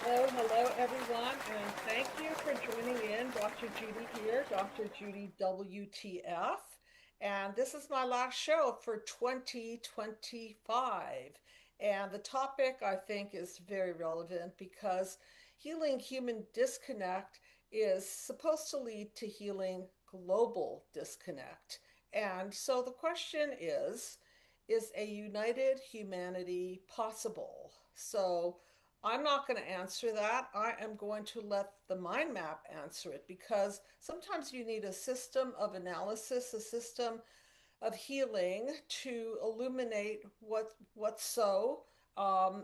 Hello, everyone, and thank you for joining in. Dr. Judy here, Dr. Judy WTF, and this is my last show for 2025. And the topic I think is very relevant because healing human disconnect is supposed to lead to healing global disconnect. And so the question is a united humanity possible? So I'm not going to answer that. I am going to let the mind map answer it because sometimes you need a system of analysis, a system of healing to illuminate what's so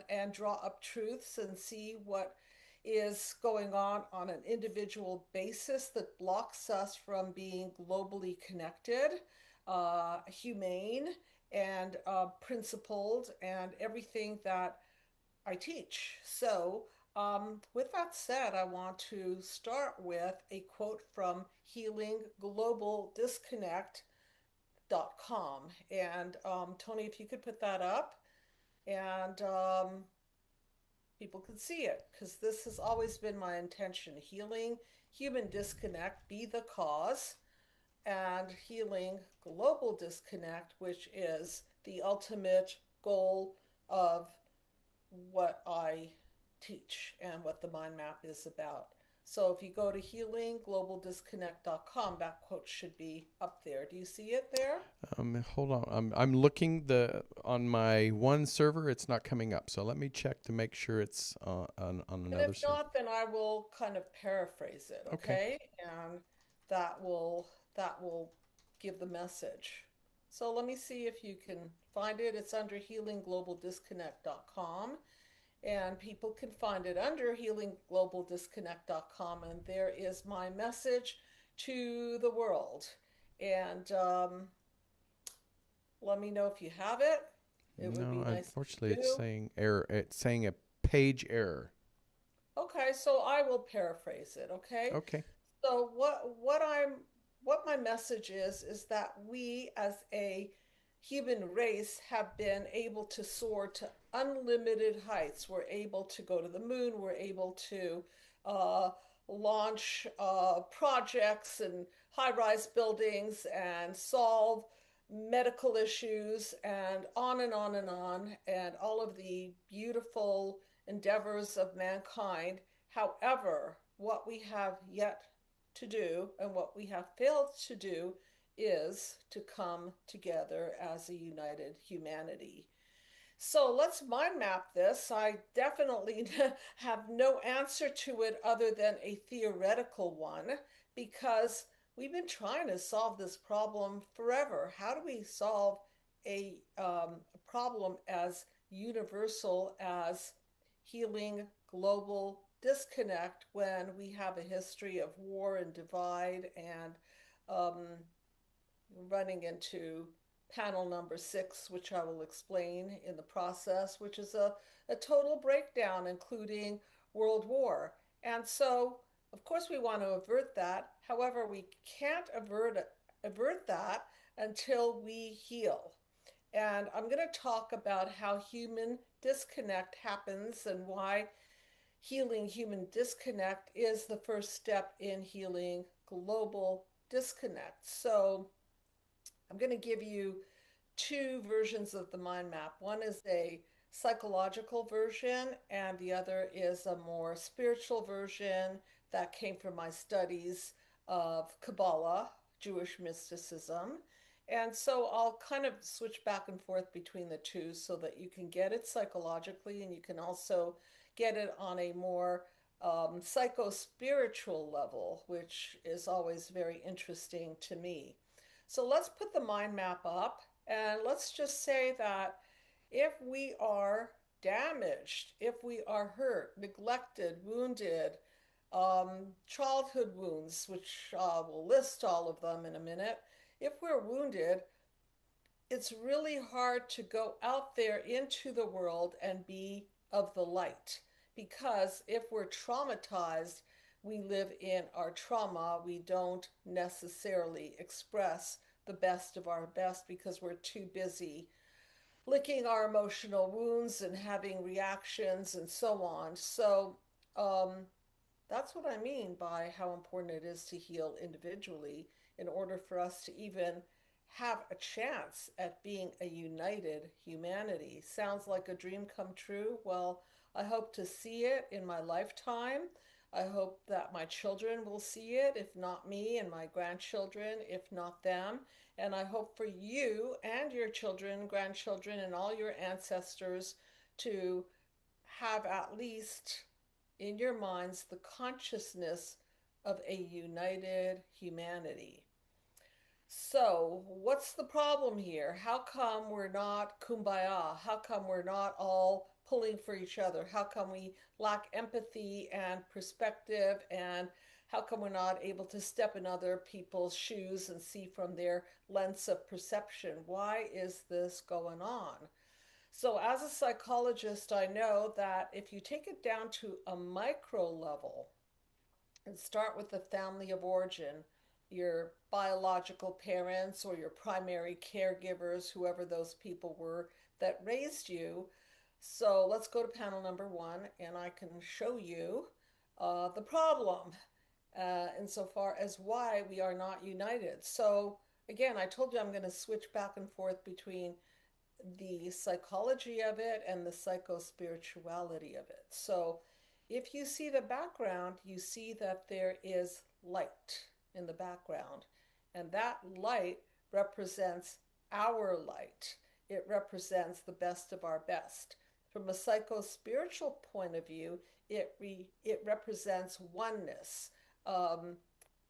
and draw up truths and see what is going on an individual basis that blocks us from being globally connected, humane, and principled, and everything that I teach. So, with that said, I want to start with a quote from healingglobalDisconnect.com. And Tony, if you could put that up and people can see it, because this has always been my intention healing human disconnect, be the cause, and healing global disconnect, which is the ultimate goal of what I teach and what the mind map is about. So if you go to healingglobalDisconnect.com, that quote should be up there. Do you see it there? Hold on. I'm looking the on my one server. It's not coming up. So let me check to make sure it's on And if another server. not, then I will kind of paraphrase it, Okay. okay? And that will give the message. So let me see if you can find it. It's under healingglobalDisconnect.com. And people can find it under healingglobalDisconnect.com. And there is my message to the world. And let me know if you have it. It would No, be nice if unfortunately, you it's do. saying error. It's saying a page error. Okay, so I will paraphrase it, okay? Okay. So what my message is that we as a human race have been able to soar to unlimited heights. We're able to go to the moon. We're able to uh, launch projects and high-rise buildings and solve medical issues and on and on and on, and all of the beautiful endeavors of mankind. However, what we have yet to do and what we have failed to do is to come together as a united humanity. So let's mind map this. I definitely have no answer to it other than a theoretical one because we've been trying to solve this problem forever. How do we solve a problem as universal as healing global disconnect when we have a history of war and divide and um, running into panel number 6, which I will explain in the process, which is a total breakdown, including World War. And so, of course, we want to avert that. However, we can't avert that until we heal. And I'm going to talk about how human disconnect happens and why healing human disconnect is the first step in healing global disconnect. So, I'm going to give you two versions of the mind map. One is a psychological version, and the other is a more spiritual version that came from my studies of Kabbalah, Jewish mysticism. And so I'll kind of switch back and forth between the two so that you can get it psychologically and you can also get it on a more psycho spiritual level, which is always very interesting to me. So let's put the mind map up and let's just say that if we are damaged, if we are hurt, neglected, wounded, childhood wounds, which we'll list all of them in a minute, if we're wounded, it's really hard to go out there into the world and be of the light. Because if we're traumatized, we live in our trauma. We don't necessarily express the best of our best because we're too busy licking our emotional wounds and having reactions and so on. So um, that's what I mean by how important it is to heal individually in order for us to even have a chance at being a united humanity. Sounds like a dream come true. Well, I hope to see it in my lifetime. I hope that my children will see it, if not me, and my grandchildren, if not them. And I hope for you and your children, grandchildren, and all your ancestors to have at least in your minds the consciousness of a united humanity. So, what's the problem here? How come we're not kumbaya? How come we're not all pulling for each other? How come we lack empathy and perspective? And how come we're not able to step in other people's shoes and see from their lens of perception? Why is this going on? So, as a psychologist, I know that if you take it down to a micro level and start with the family of origin, your biological parents or your primary caregivers, whoever those people were that raised you. So, let's go to panel number one, and I can show you the problem insofar as why we are not united. So, again, I told you I'm going to switch back and forth between the psychology of it and the psychospirituality of it. So, if you see the background, you see that there is light in the background, and that light represents our light. It represents the best of our best. From a psychospiritual point of view, it represents oneness, um,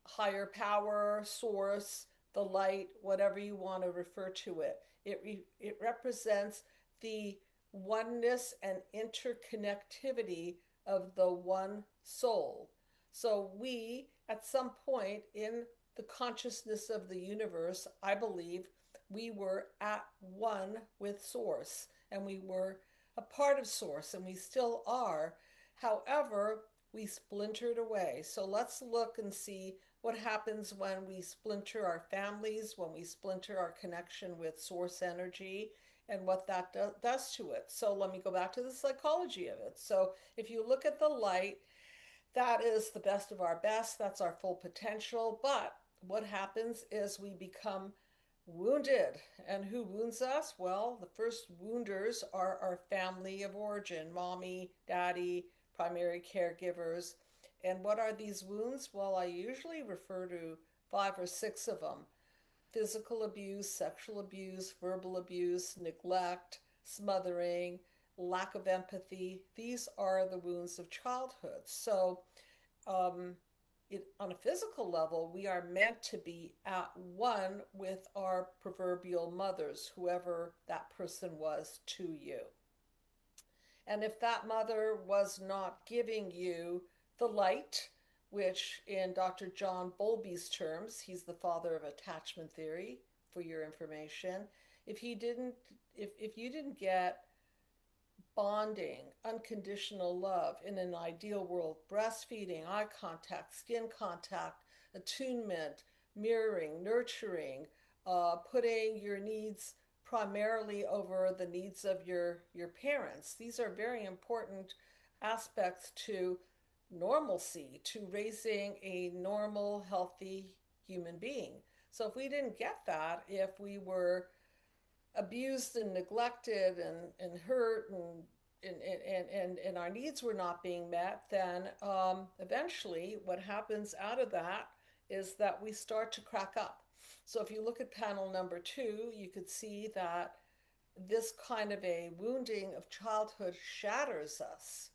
higher power, source, the light, whatever you want to refer to it. It represents the oneness and interconnectivity of the one soul. So we, at some point in the consciousness of the universe, I believe we were at one with Source, and we were a part of Source, and we still are. However, we splintered away. So let's look and see what happens when we splinter our families, when we splinter our connection with source energy, and what that does to it. So let me go back to the psychology of it. So if you look at the light, that is the best of our best, that's our full potential. But what happens is we become wounded. And who wounds us? Well, the first wounders are our family of origin, mommy, daddy, primary caregivers. And what are these wounds? Well, I usually refer to 5 or 6 of them: physical abuse, sexual abuse, verbal abuse, neglect, smothering, lack of empathy. These are the wounds of childhood. So, um, on a physical level, we are meant to be at one with our proverbial mothers, whoever that person was to you. And if that mother was not giving you the light, which in Dr. John Bowlby's terms, he's the father of attachment theory, for your information, if he didn't if you didn't get bonding, unconditional love in an ideal world, breastfeeding, eye contact, skin contact, attunement, mirroring, nurturing, putting your needs primarily over the needs of your parents. These are very important aspects to normalcy, to raising a normal, healthy human being. So if we didn't get that, if we were abused and neglected and hurt and our needs were not being met, then eventually what happens out of that is that we start to crack up. So if you look at panel number 2, you could see that this kind of a wounding of childhood shatters us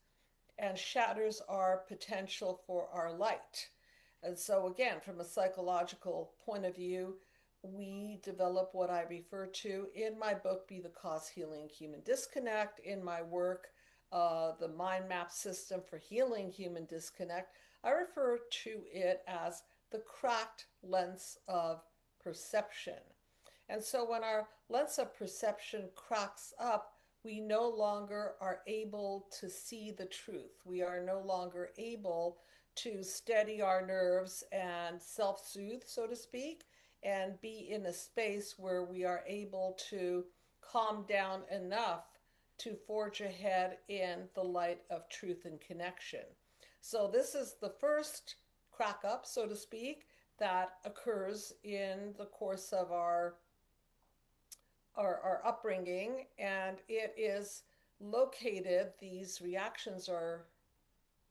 and shatters our potential for our light. And so, again, from a psychological point of view, we develop what I refer to in my book, Be the Cause Healing Human Disconnect, in my work, the mind map system for healing human disconnect. I refer to it as the cracked lens of perception. And so when our lens of perception cracks up, we no longer are able to see the truth. We are no longer able to steady our nerves and self soothe, so to speak, and be in a space where we are able to calm down enough to forge ahead in the light of truth and connection. So this is the first crack up, so to speak, that occurs in the course of our upbringing, and it is located, these reactions are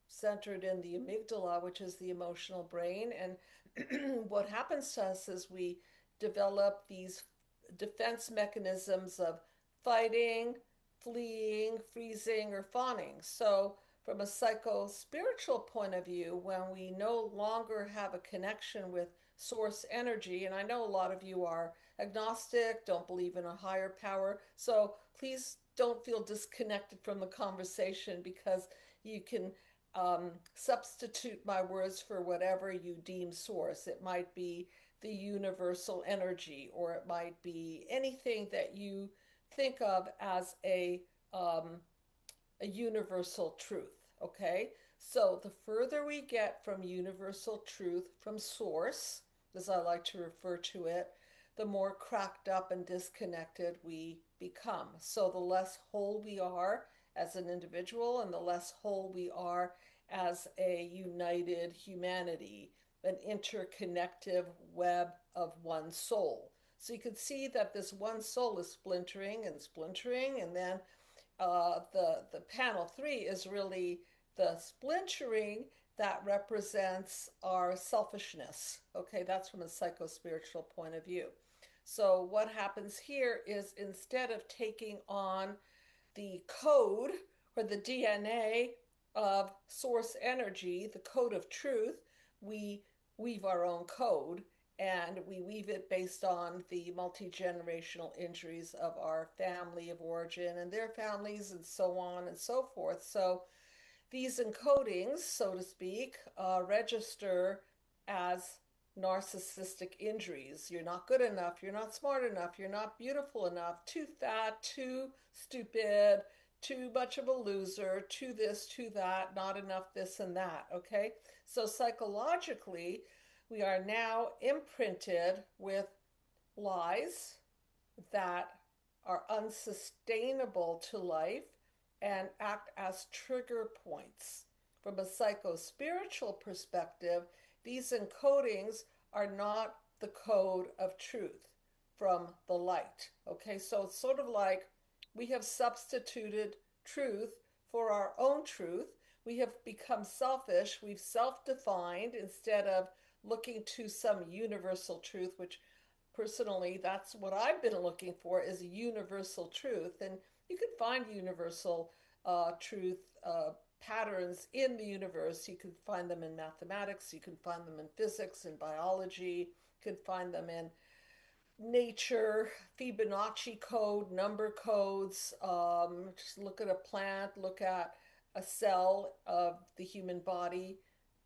centered in the amygdala, which is the emotional brain. And what happens to us is we develop these defense mechanisms of fighting, fleeing, freezing, or fawning. So, from a psycho-spiritual point of view, when we no longer have a connection with source energy, and I know a lot of you are agnostic, don't believe in a higher power, so please don't feel disconnected from the conversation, because you can substitute my words for whatever you deem source. It might be the universal energy, or it might be anything that you think of as a universal truth. Okay, so the further we get from universal truth, from source, as I like to refer to it, the more cracked up and disconnected we become. So the less whole we are as an individual, and the less whole we are as a united humanity, an interconnective web of one soul. So you can see that this one soul is splintering and splintering, and then the panel 3 is really the splintering that represents our selfishness. Okay, that's from a psycho-spiritual point of view. So what happens here is, instead of taking on the code or the DNA of source energy, the code of truth, we weave our own code, and we weave it based on the multi-generational injuries of our family of origin and their families, and so on and so forth. So these encodings, so to speak, register as narcissistic injuries. You're not good enough, you're not smart enough, you're not beautiful enough, too fat, too stupid, too much of a loser, too this, too that, not enough this and that. Okay, so psychologically, we are now imprinted with lies that are unsustainable to life and act as trigger points. From a psycho-spiritual perspective, these encodings are not the code of truth from the light. Okay, so it's sort of like we have substituted truth for our own truth. We have become selfish. We've self-defined instead of looking to some universal truth, which personally, that's what I've been looking for, is a universal truth. And you can find universal truth patterns in the universe. You can find them in mathematics, you can find them in physics and biology, you can find them in nature, Fibonacci code, number codes. Just look at a plant, look at a cell of the human body.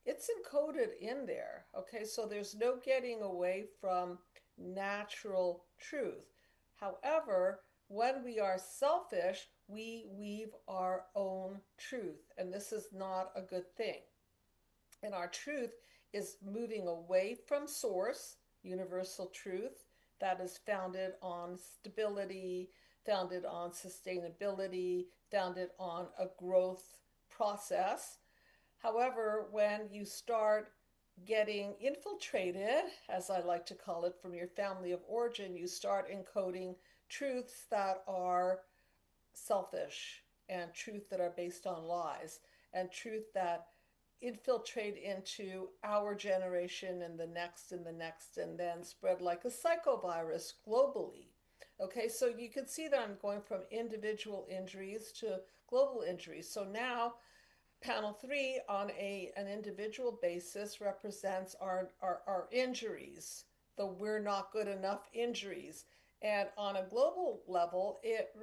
It's encoded in there. Okay, so there's no getting away from natural truth. However, when we are selfish, we weave our own truth, and this is not a good thing. And our truth is moving away from source, universal truth, that is founded on stability, founded on sustainability, founded on a growth process. However, when you start getting infiltrated, as I like to call it, from your family of origin, you start encoding truths that are selfish, and truth that are based on lies, and truth that infiltrate into our generation and the next and the next, and then spread like a psychovirus globally. Okay, so you can see that I'm going from individual injuries to global injuries. So now panel 3 on an individual basis represents our injuries, the we're not good enough injuries. And on a global level, it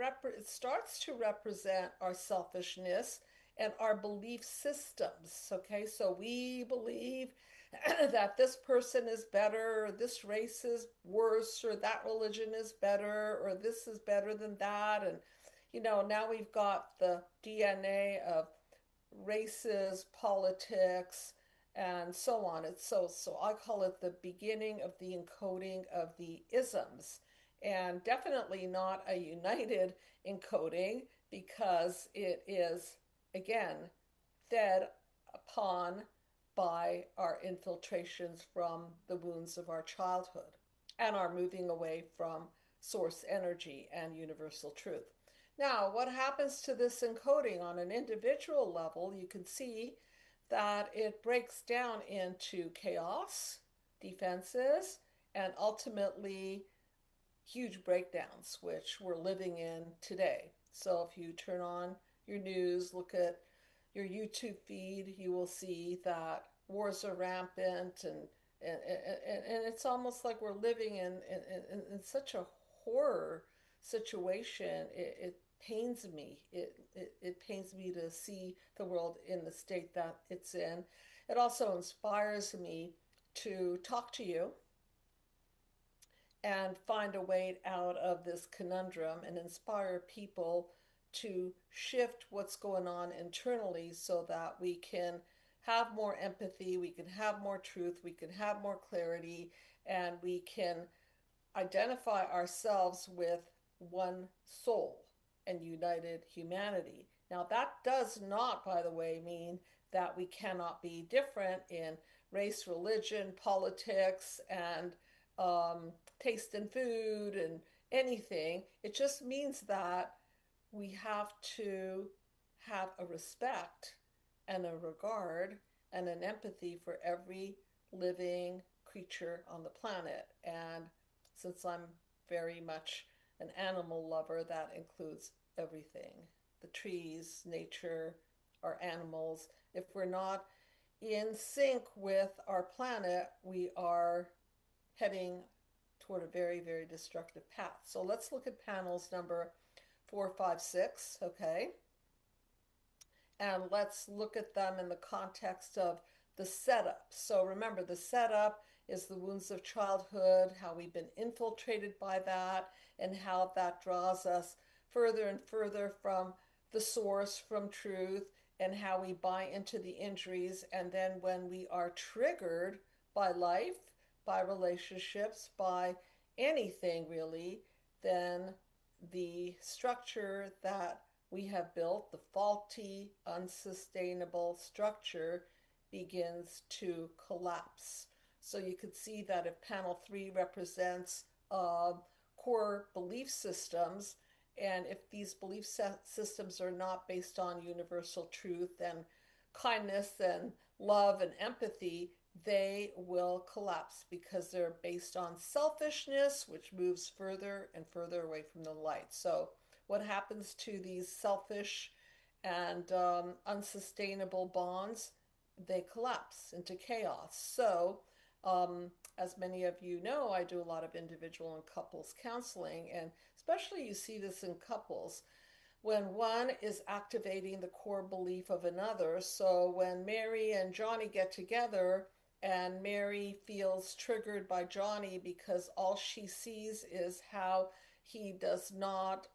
starts to represent our selfishness and our belief systems. Okay, so we believe that this person is better, or this race is worse, or that religion is better, or this is better than that. And, now we've got the DNA of races, politics, and so on. It's so I call it the beginning of the encoding of the isms, and definitely not a united encoding, because it is again fed upon by our infiltrations from the wounds of our childhood and our moving away from source energy and universal truth. Now, what happens to this encoding on an individual level? You can see that it breaks down into chaos, defenses, and ultimately huge breakdowns, which we're living in today. So if you turn on your news, look at your YouTube feed, you will see that wars are rampant, and it's almost like we're living in such a horror situation. It pains me. It pains me to see the world in the state that it's in. It also inspires me to talk to you and find a way out of this conundrum and inspire people to shift what's going on internally so that we can have more empathy, we can have more truth, we can have more clarity, and we can identify ourselves with one soul and united humanity. Now, that does not, by the way, mean that we cannot be different in race, religion, politics, and taste in food and anything. It just means that we have to have a respect and a regard and an empathy for every living creature on the planet. And since I'm very much an animal lover, that includes everything, the trees, nature, our animals. If we're not in sync with our planet, we are heading toward a very, very destructive path. So let's look at panels number 4, 5, 6, okay? And let's look at them in the context of the setup. So remember, the setup is the wounds of childhood, how we've been infiltrated by that, and how that draws us further and further from the source, from truth, and how we buy into the injuries. And then when we are triggered by life, by relationships, by anything really, then the structure that we have built, the faulty, unsustainable structure, begins to collapse. So you could see that if panel 3 represents core belief systems, and if these belief systems are not based on universal truth and kindness and love and empathy, they will collapse because they're based on selfishness, which moves further and further away from the light. So what happens to these selfish and unsustainable bonds? They collapse into chaos. So as many of you know, I do a lot of individual and couples counseling, and especially you see this in couples when one is activating the core belief of another. So when Mary and Johnny get together and Mary feels triggered by Johnny because all she sees is how he does not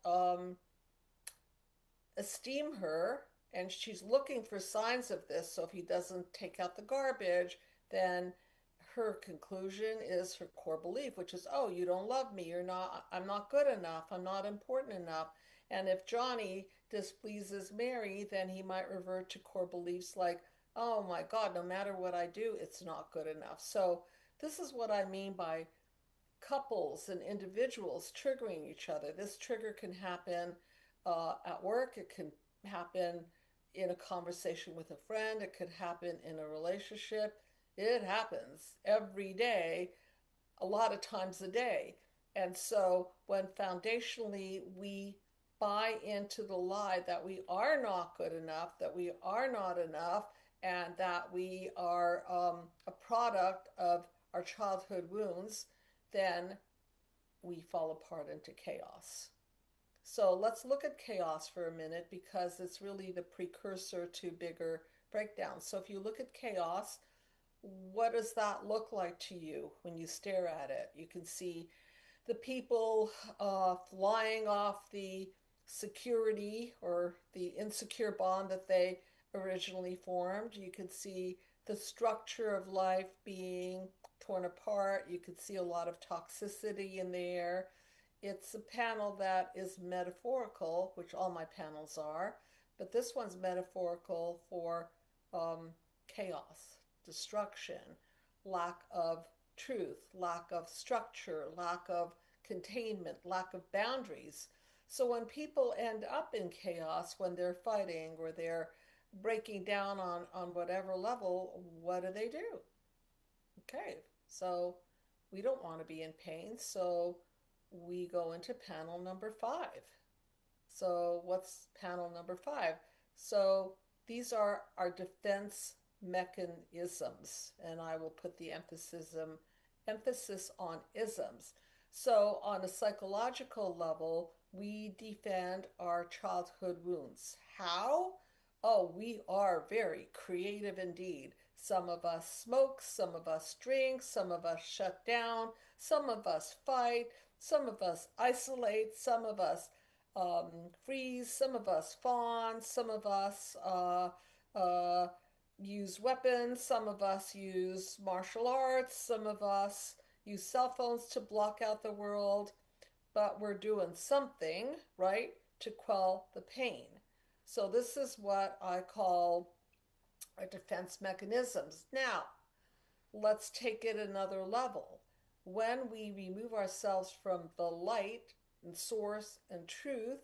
esteem her, and she's looking for signs of this. So if he doesn't take out the garbage, then her conclusion is her core belief, which is, oh, you don't love me, I'm not good enough, I'm not important enough. And if Johnny displeases Mary, then he might revert to core beliefs like, oh my God, no matter what I do, it's not good enough. So this is what I mean by couples and individuals triggering each other. This trigger can happen at work, it can happen in a conversation with a friend, it could happen in a relationship. It happens every day, a lot of times a day. And so when foundationally we buy into the lie that we are not good enough, that we are not enough, and that we are a product of our childhood wounds, then we fall apart into chaos. So let's look at chaos for a minute, because it's really the precursor to bigger breakdowns. So if you look at chaos, what does that look like to you when you stare at it? You can see the people flying off the security or the insecure bond that they originally formed. You could see the structure of life being torn apart. You could see a lot of toxicity in the air. It's a panel that is metaphorical, which all my panels are, but this one's metaphorical for chaos, destruction, lack of truth, lack of structure, lack of containment, lack of boundaries. So when people end up in chaos, when they're fighting or they're breaking down on whatever level, what do? Okay, so we don't want to be in pain, so we go into panel number 5. So what's panel number 5? So these are our defense mechanisms, and I will put the emphasis on isms. So on a psychological level, we defend our childhood wounds. How? Oh, we are very creative indeed. Some of us smoke, some of us drink, some of us shut down, some of us fight, some of us isolate, some of us freeze, some of us fawn, some of us uh, use weapons, some of us use martial arts, some of us use cell phones to block out the world, but we're doing something, right, to quell the pain. So this is what I call our defense mechanisms. Now, let's take it another level. When we remove ourselves from the light and source and truth,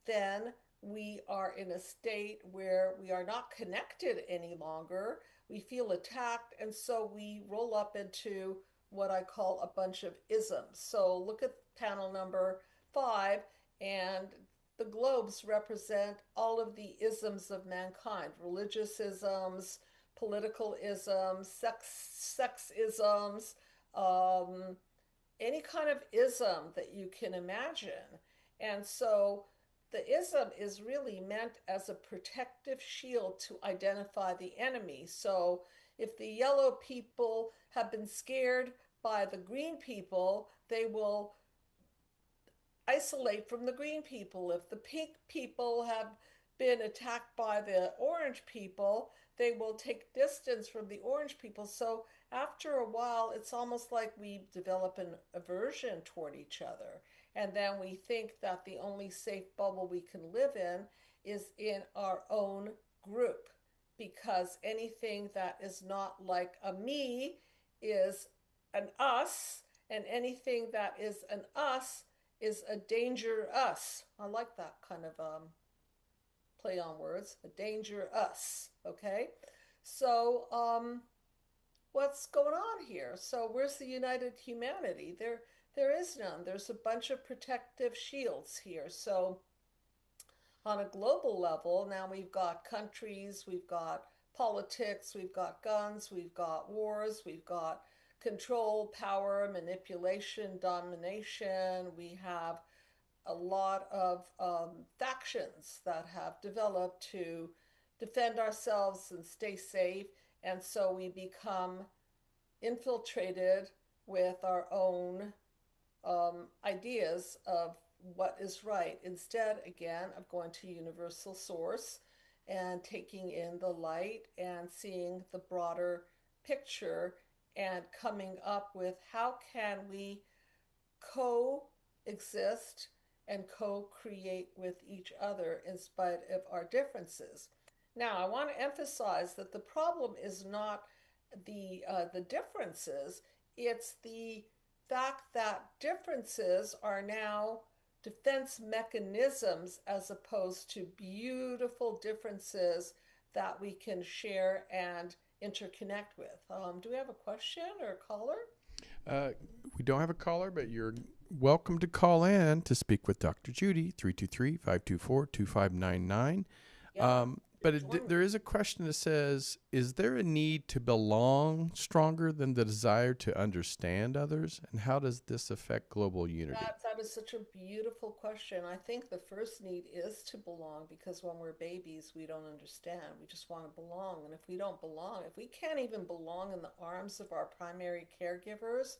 then we are in a state where we are not connected any longer. We feel attacked, and so we roll up into what I call a bunch of isms. So look at panel number 5, and the globes represent all of the isms of mankind: religious isms, political isms, sex isms, any kind of ism that you can imagine. And so the ism is really meant as a protective shield to identify the enemy. So if the yellow people have been scared by the green people, they will isolate from the green people. If the pink people have been attacked by the orange people, they will take distance from the orange people. So after a while, it's almost like we develop an aversion toward each other. And then we think that the only safe bubble we can live in is in our own group, because anything that is not like a me is an us, and anything that is an us is a danger us. I like that kind of play on words, a danger us. Okay, so what's going on here? So where's the united humanity? There is none. There's a bunch of protective shields here. So on a global level, now we've got countries, we've got politics, we've got guns, we've got wars, we've got control, power, manipulation, domination. We have a lot of factions that have developed to defend ourselves and stay safe. And so we become infiltrated with our own ideas of what is right, instead, again, of going to universal source and taking in the light and seeing the broader picture and coming up with how can we coexist and co-create with each other in spite of our differences. Now, I want to emphasize that the problem is not the differences; it's the fact that differences are now defense mechanisms as opposed to beautiful differences that we can share and interconnect with. Do we have a question or a caller? We don't have a caller, but you're welcome to call in to speak with Dr. Judy, 323-524-2599. Yeah. But there is a question that says, is there a need to belong stronger than the desire to understand others? And how does this affect global unity? That is such a beautiful question. I think the first need is to belong, because when we're babies, we don't understand. We just want to belong. And if we don't belong, if we can't even belong in the arms of our primary caregivers,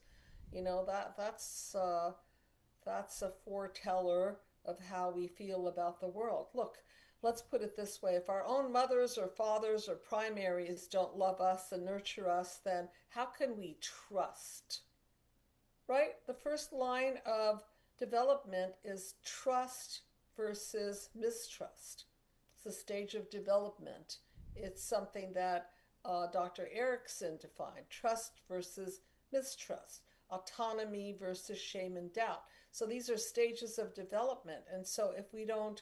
that's a foreteller of how we feel about the world. Look, let's put it this way. If our own mothers or fathers or primaries don't love us and nurture us, then how can we trust? Right? The first line of development is trust versus mistrust. It's a stage of development. It's something that Dr. Erickson defined trust versus mistrust, autonomy versus shame and doubt. So these are stages of development. And so if we don't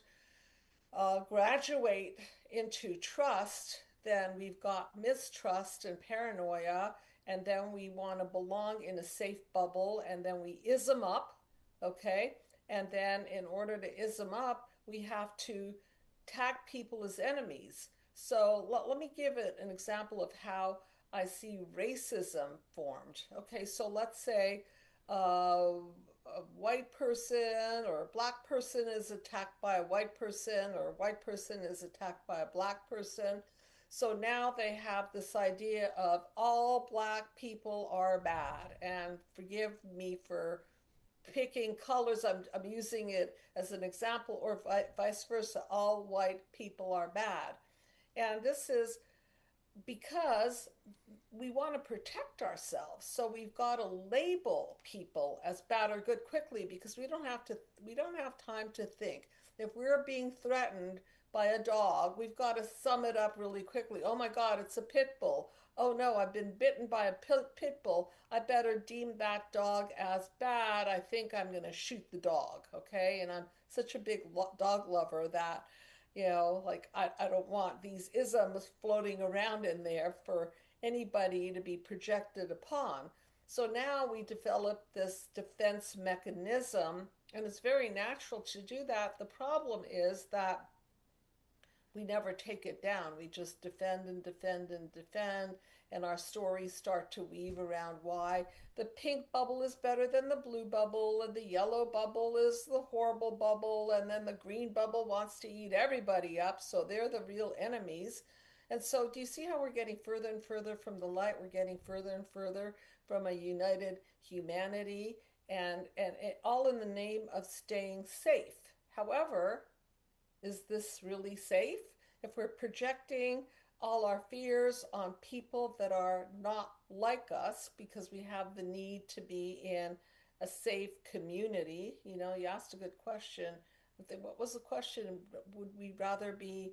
graduate into trust, then we've got mistrust and paranoia, and then we want to belong in a safe bubble, and then we ism up, okay? And then in order to ism up, we have to tag people as enemies. So let me give it an example of how I see racism formed. Okay, so let's say a white person or a black person is attacked by a white person, or a white person is attacked by a black person. So now they have this idea of all black people are bad. And forgive me for picking colors, I'm using it as an example, or vice versa, all white people are bad. And this is because we want to protect ourselves. So we've got to label people as bad or good quickly, because we don't have time to think. If we're being threatened by a dog, we've got to sum it up really quickly. Oh my God, it's a pit bull. Oh no, I've been bitten by a pit bull. I better deem that dog as bad. I think I'm going to shoot the dog. Okay. And I'm such a big dog lover that, like I don't want these isms floating around in there for anybody to be projected upon. So now we develop this defense mechanism, and it's very natural to do that. The problem is that we never take it down. We just defend and defend and defend, and our stories start to weave around why the pink bubble is better than the blue bubble, and the yellow bubble is the horrible bubble, and then the green bubble wants to eat everybody up, so they're the real enemies. And so, do you see how we're getting further and further from the light? We're getting further and further from a united humanity, and it, all in the name of staying safe. However, is this really safe? If we're projecting all our fears on people that are not like us because we have the need to be in a safe community. You asked a good question. What was the question? Would we rather be,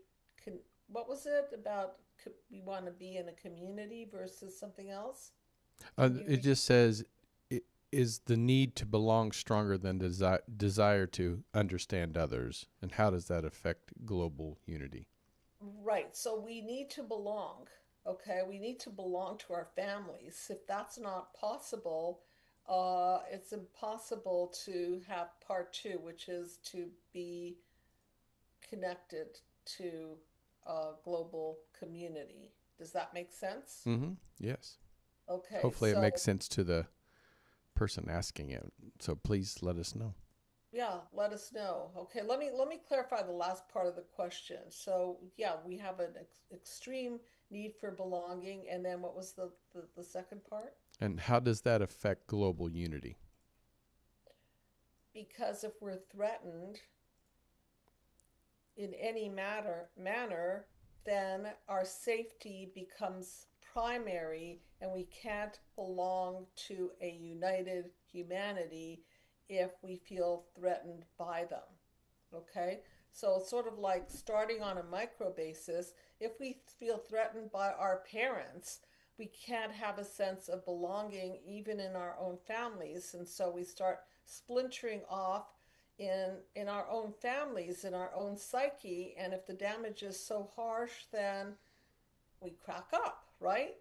what was it about? We want to be in a community versus something else? It just says, is the need to belong stronger than desire to understand others? And how does that affect global unity? Right. So we need to belong. Okay. We need to belong to our families. If that's not possible, it's impossible to have part two, which is to be connected to a global community. Does that make sense? Mm-hmm. Yes. Okay. Hopefully it So makes sense to the person asking it. So please let us know. yeah, let us know. Okay, let me clarify the last part of the question. So yeah, we have an extreme need for belonging, and then what was the second part? And how does that affect global unity? Because if we're threatened in any manner, then our safety becomes primary, and we can't belong to a united humanity if we feel threatened by them. Okay? So it's sort of like starting on a micro basis. If we feel threatened by our parents, we can't have a sense of belonging even in our own families. And so we start splintering off in our own families, in our own psyche. And if the damage is so harsh, then we crack up, right?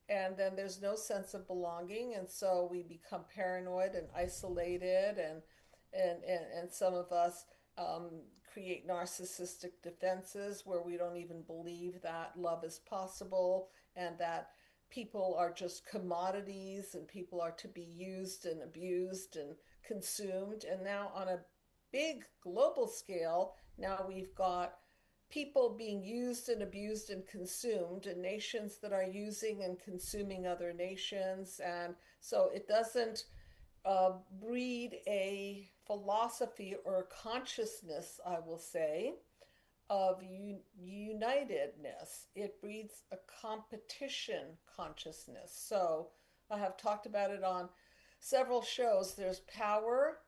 And then there's no sense of belonging, and so we become paranoid and isolated, and some of us create narcissistic defenses where we don't even believe that love is possible, and that people are just commodities, and people are to be used and abused and consumed. And now on a big global scale, now we've got people being used and abused and consumed, and nations that are using and consuming other nations. And so it doesn't breed a philosophy or consciousness, I will say, of unitedness. It breeds a competition consciousness. So I have talked about it on several shows. There's power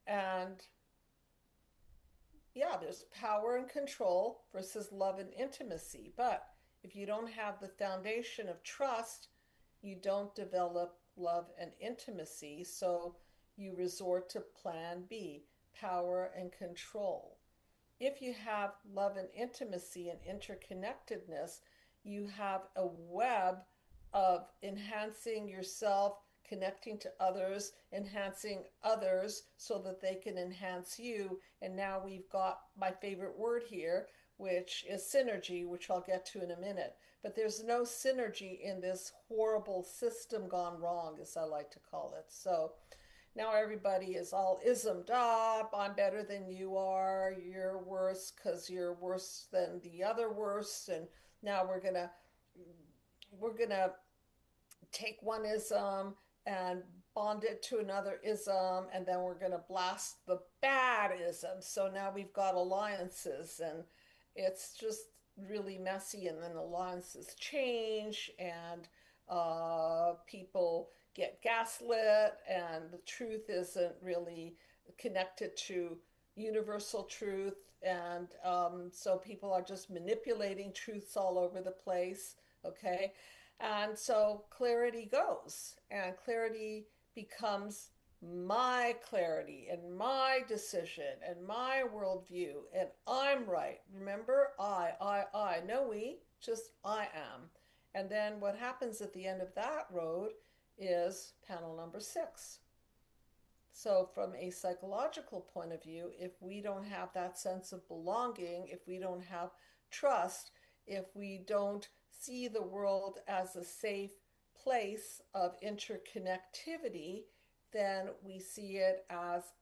and yeah, there's power and control versus love and intimacy. But If you don't have the foundation of trust, you don't develop love and intimacy. So you resort to plan B, power and control. If you have love and intimacy and interconnectedness, you have a web of enhancing yourself, connecting to others, enhancing others so that they can enhance you. And now we've got my favorite word here, which is synergy, which I'll get to in a minute. But there's no synergy in this horrible system gone wrong, as I like to call it. So now everybody is all ismed up. I'm better than you are. You're worse because you're worse than the other worst. And now we're gonna take one ism and bond it to another ism, and then we're going to blast the bad ism. So now we've got alliances, and it's just really messy. And then alliances change, and people get gaslit, and the truth isn't really connected to universal truth. And so people are just manipulating truths all over the place. Okay. And so clarity goes, and clarity becomes my clarity and my decision and my worldview, and I'm right. Remember, no we, just I am. And then what happens at the end of that road is panel number 6. So, from a psychological point of view, if we don't have that sense of belonging, if we don't have trust, if we don't see the world as a safe place of interconnectivity, then we see it as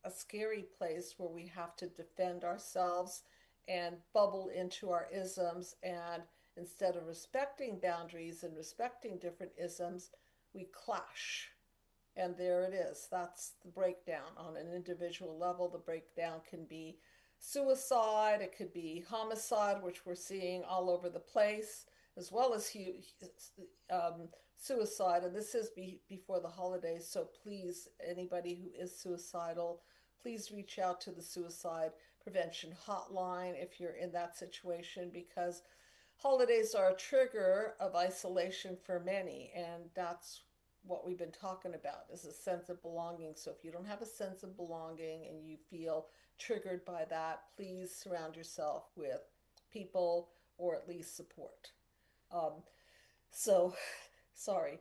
a scary place where we have to defend ourselves and bubble into our isms. And instead of respecting boundaries and respecting different isms, we clash. And there it is. That's the breakdown on an individual level. The breakdown can be suicide, it could be homicide, which we're seeing all over the place, as well as suicide. And this is before the holidays, so please, anybody who is suicidal, please reach out to the suicide prevention hotline if you're in that situation, because holidays are a trigger of isolation for many, and that's what we've been talking about, is a sense of belonging. So if you don't have a sense of belonging and you feel triggered by that, please surround yourself with people or at least support. So, sorry,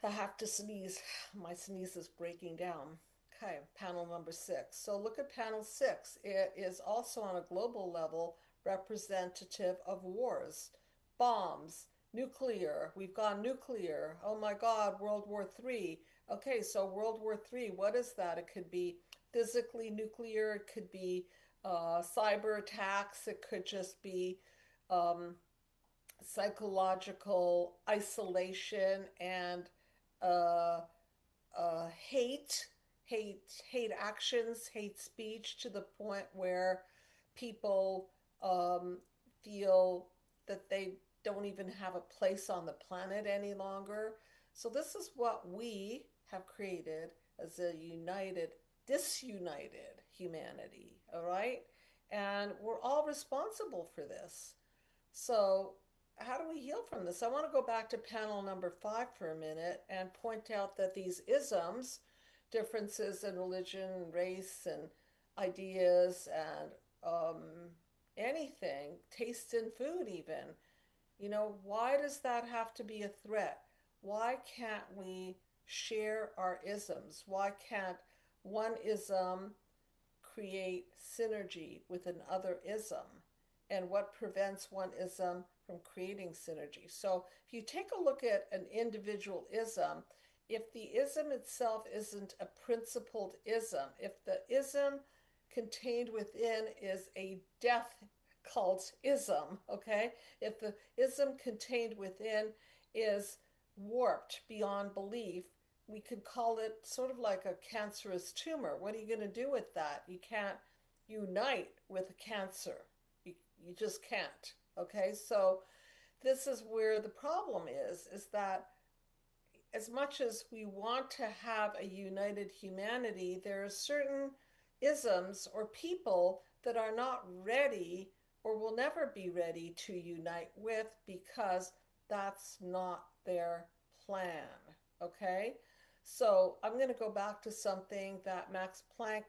I have to sneeze. My sneeze is breaking down. Okay, panel number 6. So look at panel 6. It is also on a global level representative of wars, bombs, nuclear. We've gone nuclear. Oh my God, World War III. Okay, so World War III, what is that? It could be physically nuclear, it could be cyber attacks, it could just be psychological isolation and uh, hate actions, hate speech, to the point where people feel that they don't even have a place on the planet any longer. So this is what we have created as a disunited humanity, all right? And we're all responsible for this. So how do we heal from this? I want to go back to panel number 5 for a minute and point out that these isms, differences in religion, race, and ideas, and anything, taste in food even, why does that have to be a threat? Why can't we share our isms? Why can't one ism create synergy with another ism? And what prevents one ism from creating synergy? So if you take a look at an individual ism, if the ism itself isn't a principled ism, if the ism contained within is a death cult ism, okay? If the ism contained within is warped beyond belief, we could call it sort of like a cancerous tumor. What are you going to do with that? You can't unite with a cancer. You just can't, okay? So this is where the problem is that as much as we want to have a united humanity, there are certain isms or people that are not ready or will never be ready to unite with because that's not their plan. Okay? So I'm going to go back to something that Max Planck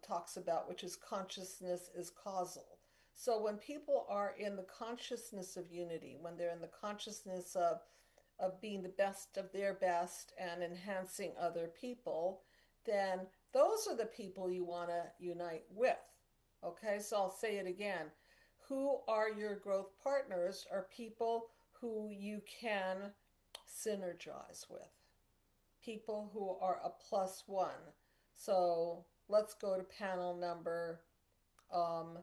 talks about, which is consciousness is causal. So when people are in the consciousness of unity, when they're in the consciousness of being the best of their best and enhancing other people, then those are the people you want to unite with. Okay, so I'll say it again. Who are your growth partners are people who you can synergize with, people who are a plus one. So let's go to panel number um,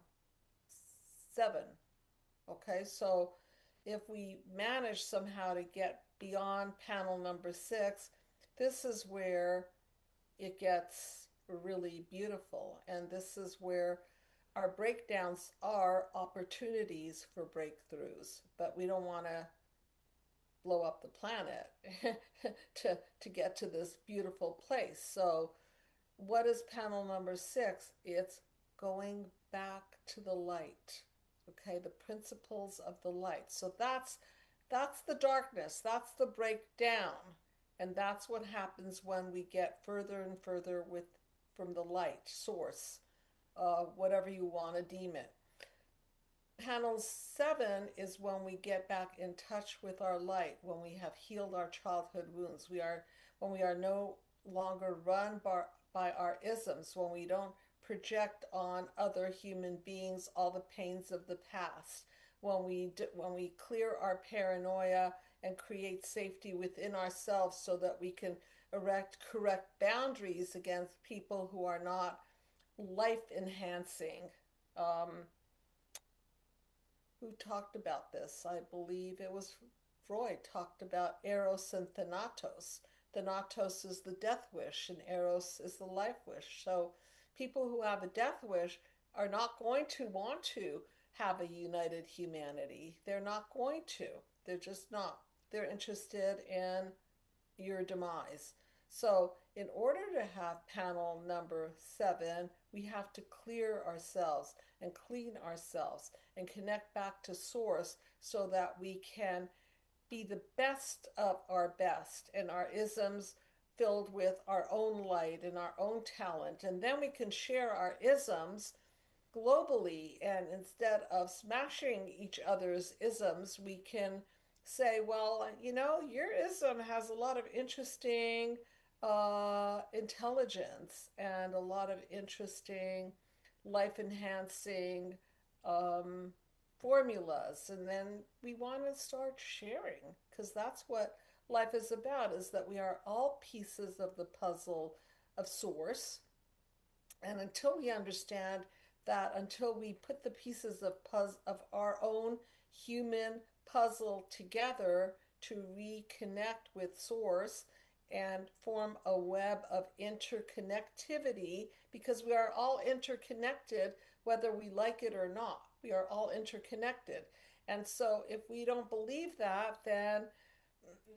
7. Okay, so if we manage somehow to get beyond panel number 6, this is where it gets really beautiful. And this is where our breakdowns are opportunities for breakthroughs, but we don't want to blow up the planet to get to this beautiful place. So what is panel number 6? It's going back to the light. Okay, the principles of the light. So that's the darkness, that's the breakdown, and that's what happens when we get further and further with from the light source, whatever you want to deem it. Panel 7 is when we get back in touch with our light, when we have healed our childhood wounds. When we are no longer run by our isms, when we don't project on other human beings all the pains of the past, when we clear our paranoia and create safety within ourselves so that we can erect correct boundaries against people who are not life enhancing. Who talked about this? I believe it was Freud talked about Eros and Thanatos. Thanatos is the death wish and Eros is the life wish. So people who have a death wish are not going to want to have a united humanity. They're not going to. They're just not. They're interested in your demise. So in order to have panel number 7, we have to clear ourselves and clean ourselves and connect back to source so that we can be the best of our best and our isms filled with our own light and our own talent. And then we can share our isms globally. And instead of smashing each other's isms, we can say, well, your ism has a lot of interesting intelligence and a lot of interesting life enhancing formulas. And then we want to start sharing, because that's what life is about, is that we are all pieces of the puzzle of source. And until we understand that, until we put the pieces of our own human puzzle together to reconnect with source and form a web of interconnectivity, because we are all interconnected whether we like it or not. We are all interconnected. And so if we don't believe that, then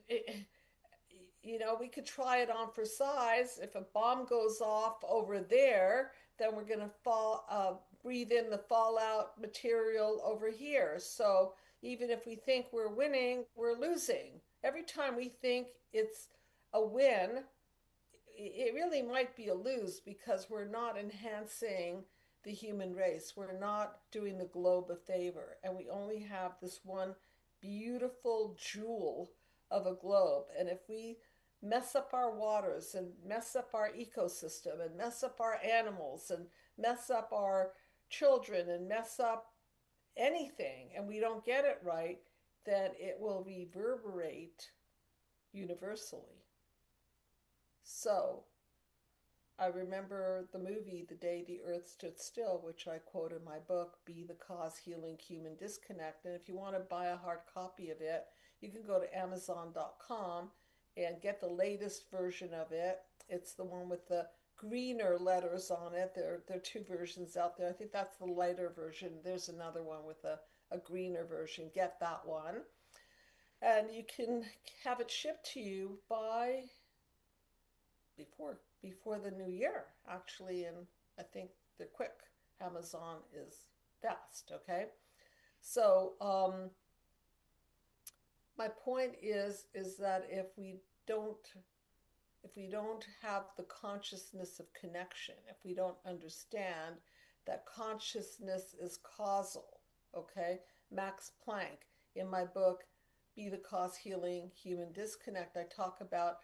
we could try it on for size. If a bomb goes off over there, then we're going to breathe in the fallout material over here. So even if we think we're winning, we're losing. Every time we think it's a win, it really might be a lose, because we're not enhancing the human race. We're not doing the globe a favor. And we only have this one beautiful jewel of a globe. And if we mess up our waters and mess up our ecosystem and mess up our animals and mess up our children and mess up anything, and we don't get it right, then it will reverberate universally. So I remember the movie The Day the Earth Stood Still, which I quote in my book, Be the Cause, Healing Human Disconnect. And if you want to buy a hard copy of it, you can go to Amazon.com and get the latest version of it. It's the one with the greener letters on it. There are 2 versions out there. I think that's the lighter version. There's another one with a greener version. Get that one. And you can have it shipped to you by before the new year, actually. And I think they're quick. Amazon is best, okay? So my point is that don't if we don't have the consciousness of connection, if we don't understand that consciousness is causal, okay? Max Planck, in my book, Be the Cause Healing Human Disconnect, I talk about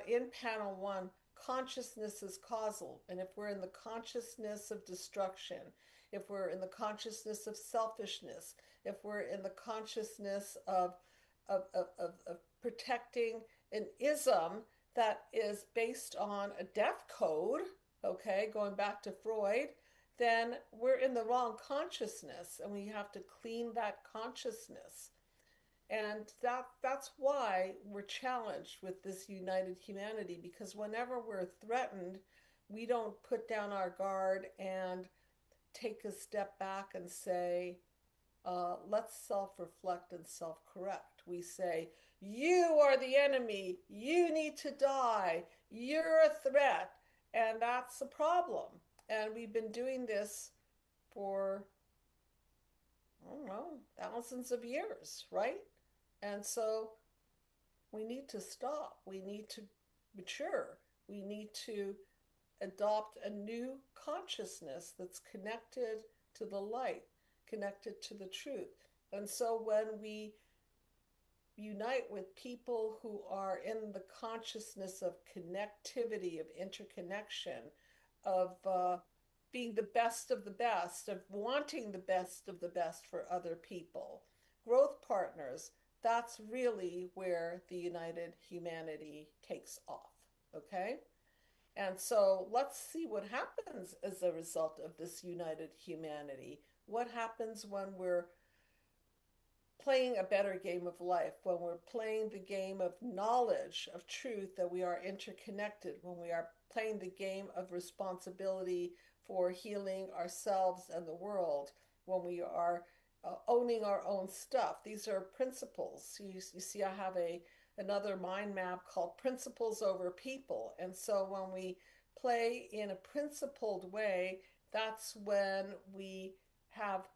in panel one, consciousness is causal. And if we're in the consciousness of destruction, if we're in the consciousness of selfishness, if we're in the consciousness of protecting an ism that is based on a death code, okay, going back to Freud, then we're in the wrong consciousness and we have to clean that consciousness. And that's why we're challenged with this united humanity, because whenever we're threatened, we don't put down our guard and take a step back and say, let's self-reflect and self-correct. We say, you are the enemy, you need to die, you're a threat, and that's a problem. And we've been doing this for, I don't know, thousands of years, right? And so we need to stop. We need to mature. We need to adopt a new consciousness that's connected to the light, connected to the truth. And so when we unite with people who are in the consciousness of connectivity, of interconnection, of being the best of the best, of wanting the best of the best for other people, growth partners, that's really where the united humanity takes off, okay? And so let's see what happens as a result of this united humanity. What happens when we're playing a better game of life, when we're playing the game of knowledge, of truth, that we are interconnected, when we are playing the game of responsibility for healing ourselves and the world, when we are owning our own stuff. These are principles. You see, I have another mind map called Principles Over People. And so when we play in a principled way, that's when we have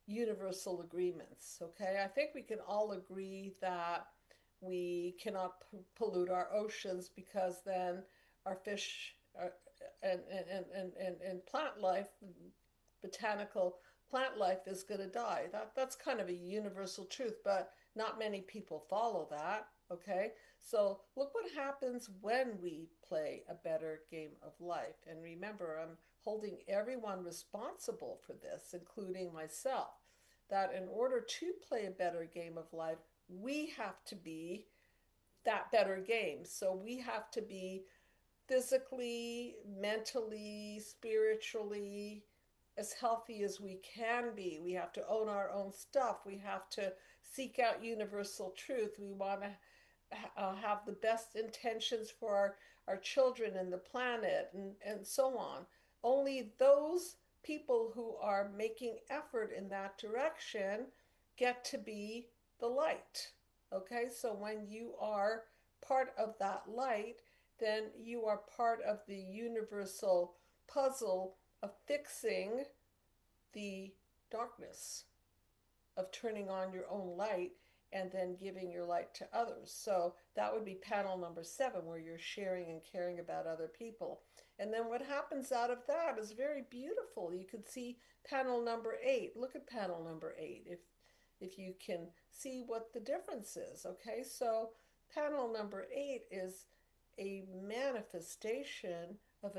universal agreements, okay? I think we can all agree that we cannot pollute our oceans, because then our fish and plant life, botanical plant life, is going to die. That's kind of a universal truth, but not many people follow that, okay? So look what happens when we play a better game of life. And remember, I'm holding everyone responsible for this, including myself, that in order to play a better game of life, we have to be that better game. So we have to be physically, mentally, spiritually, as healthy as we can be. We have to own our own stuff. We have to seek out universal truth. We want to have the best intentions for our children and the planet, and so on. Only those people who are making effort in that direction get to be the light. Okay, so when you are part of that light, then you are part of the universal puzzle of fixing the darkness, of turning on your own light and then giving your light to others. So that would be panel number 7, where you're sharing and caring about other people. And then what happens out of that is very beautiful. You could see panel number 8. Look at panel number 8 if you can see what the difference is. Okay, so panel number 8 is a manifestation of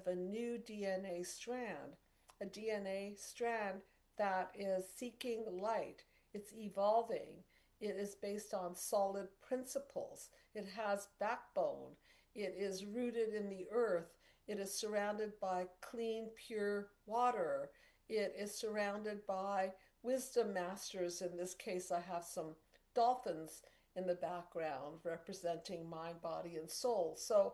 a new DNA strand, a DNA strand that is seeking light. It's evolving. It is based on solid principles. It has backbone. It is rooted in the earth. It is surrounded by clean, pure water. It is surrounded by wisdom masters. In this case, I have some dolphins in the background representing mind, body, and soul. So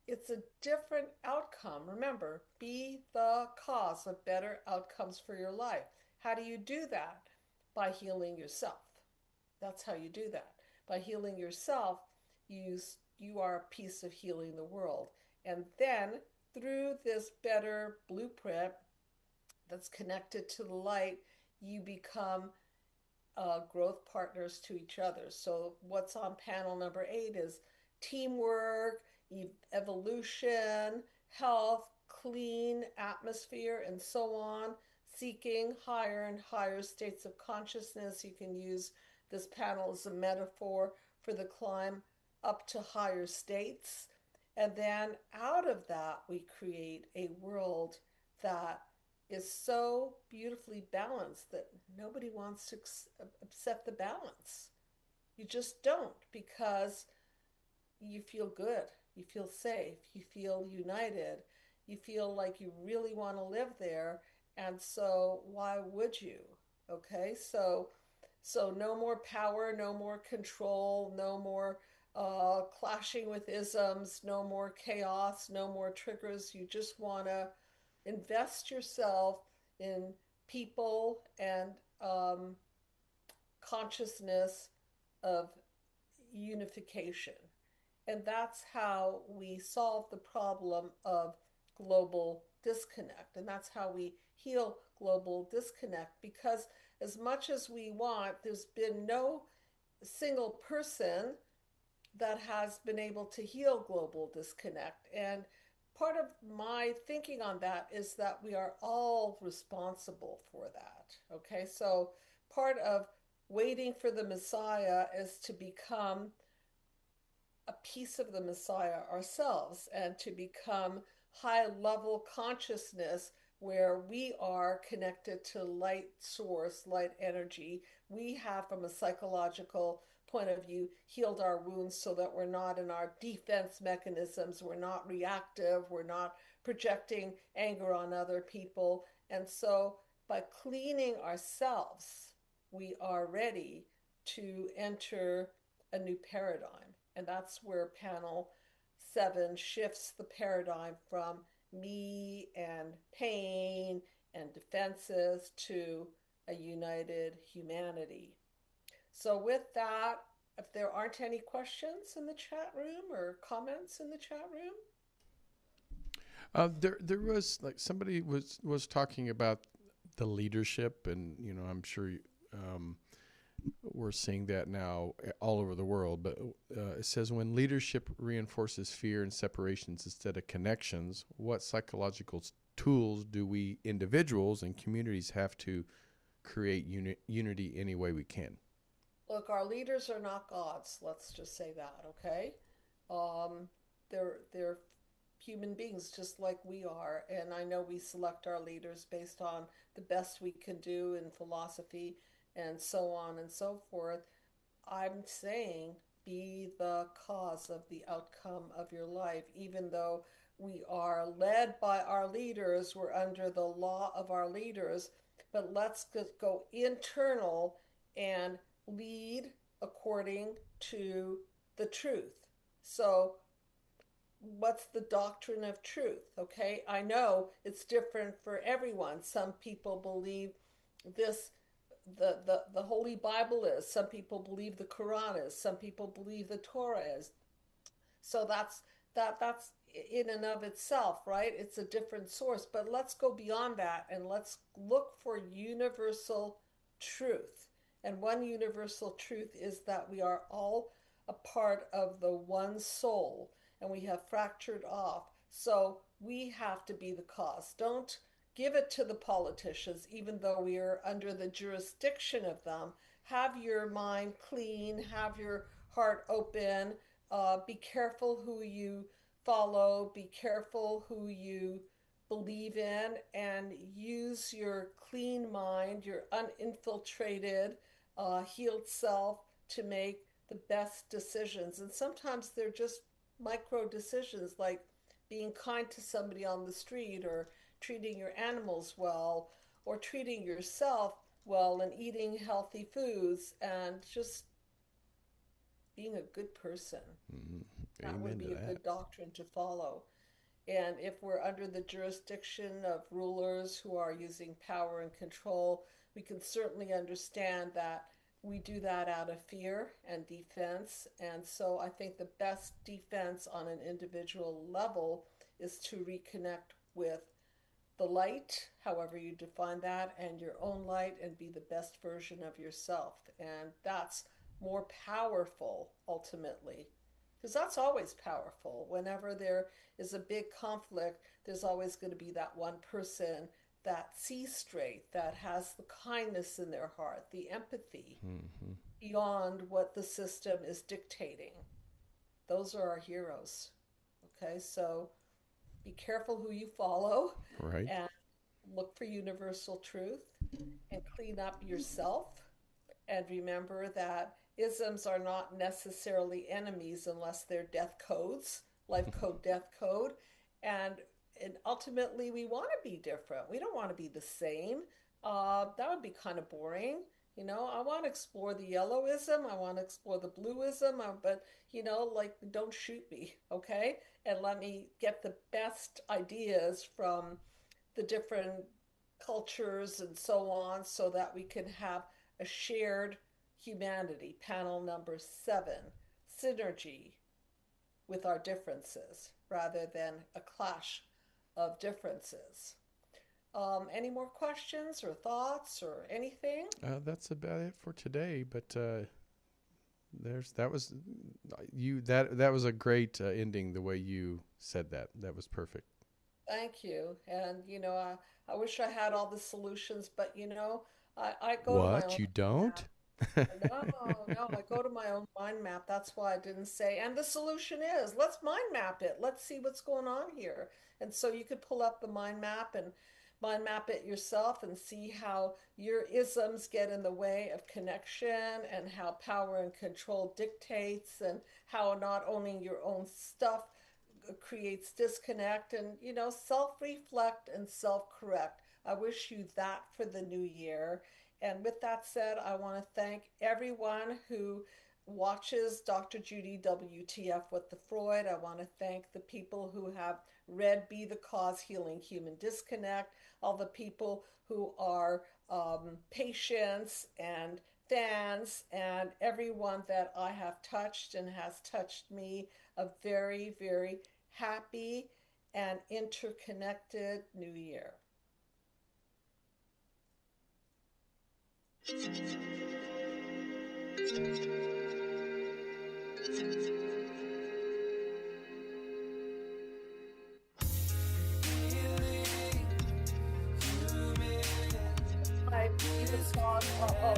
it's a different outcome. Remember, be the cause of better outcomes for your life. How do you do that? By healing yourself. That's how you do that. By healing yourself, you are a piece of healing the world. And then through this better blueprint that's connected to the light, you become growth partners to each other. So what's on panel number 8 is teamwork, evolution, health, clean atmosphere, and so on, seeking higher and higher states of consciousness. You can use this panel as a metaphor for the climb up to higher states. And then out of that, we create a world that is so beautifully balanced that nobody wants to upset the balance. You just don't, because you feel good, you feel safe, you feel united, you feel like you really want to live there. And so why would you? Okay, so no more power, no more control, no more clashing with isms, no more chaos, no more triggers. You just want to invest yourself in people and consciousness of unification. And that's how we solve the problem of global disconnect. And that's how we heal global disconnect. Because as much as we want, there's been no single person that has been able to heal global disconnect. And part of my thinking on that is that we are all responsible for that. Okay, so part of waiting for the Messiah is to become a piece of the Messiah ourselves and to become high level consciousness where we are connected to light source, light energy. We have, from a psychological point of view, healed our wounds so that we're not in our defense mechanisms, we're not reactive, we're not projecting anger on other people. And so by cleaning ourselves, we are ready to enter a new paradigm. And that's where panel 7 shifts the paradigm from me and pain and defenses to a united humanity. So with that, if there aren't any questions in the chat room or comments in the chat room. There was, like, somebody was talking about the leadership, and I'm sure we're seeing that now all over the world. But it says, when leadership reinforces fear and separations instead of connections, what psychological tools do we individuals and communities have to create unity any way we can? Look, our leaders are not gods. Let's just say that, okay? They're human beings just like we are, and I know we select our leaders based on the best we can do in philosophy and so on and so forth. I'm saying be the cause of the outcome of your life. Even though we are led by our leaders, we're under the law of our leaders, but let's go internal and lead according to the truth. So what's the doctrine of truth? Okay, I know it's different for everyone. Some people believe this, the Holy Bible is. Some people believe the Quran is. Some people believe the Torah is. So that's in and of itself, right? It's a different source. But let's go beyond that and let's look for universal truth. And one universal truth is that we are all a part of the one soul, and we have fractured off. So we have to be the cause. Don't give it to the politicians, even though we are under the jurisdiction of them. Have your mind clean, have your heart open, be careful who you follow, be careful who you believe in, and use your clean mind, your uninfiltrated, healed self to make the best decisions. And sometimes they're just micro decisions, like being kind to somebody on the street, or treating your animals well, or treating yourself well, and eating healthy foods, and just being a good person. Mm-hmm. That would be a that. good doctrine to follow. And if we're under the jurisdiction of rulers who are using power and control, we can certainly understand that we do that out of fear and defense. And so I think the best defense on an individual level is to reconnect with the light, however you define that, and your own light, and be the best version of yourself. And that's more powerful ultimately, because that's always powerful. Whenever there is a big conflict, there's always going to be that one person that sees straight, that has the kindness in their heart, the empathy Mm-hmm. beyond what the system is dictating. Those are our heroes. Okay, so be careful who you follow Right. and look for universal truth and clean up yourself. And remember that isms are not necessarily enemies unless they're death codes, life code, death code. And and ultimately we want to be different. We don't want to be the same. That would be kind of boring. I want to explore the yellowism. I want to explore the bluism. But like, don't shoot me, okay? And let me get the best ideas from the different cultures and so on, so that we can have a shared humanity. Panel number 7, synergy with our differences rather than a clash of differences. Any more questions or thoughts or anything? That's about it for today. But that was that was a great ending. The way you said that was perfect. Thank you. And I wish I had all the solutions, but I go to my What, own you map. don't? No, no, I go to my own mind map. That's why I didn't say. And the solution is, let's mind map it. Let's see what's going on here. And so you could pull up the mind map and mind map it yourself and see how your isms get in the way of connection, and how power and control dictates, and how not owning your own stuff creates disconnect, and self-reflect and self-correct. I wish you that for the new year. And with that said, I want to thank everyone who watches Dr. Judy WTF with the Freud. I want to thank the people who have read Be the Cause Healing Human Disconnect, all the people who are patients and fans, and everyone that I have touched and has touched me. A very, very happy and interconnected new year. I even saw, oh,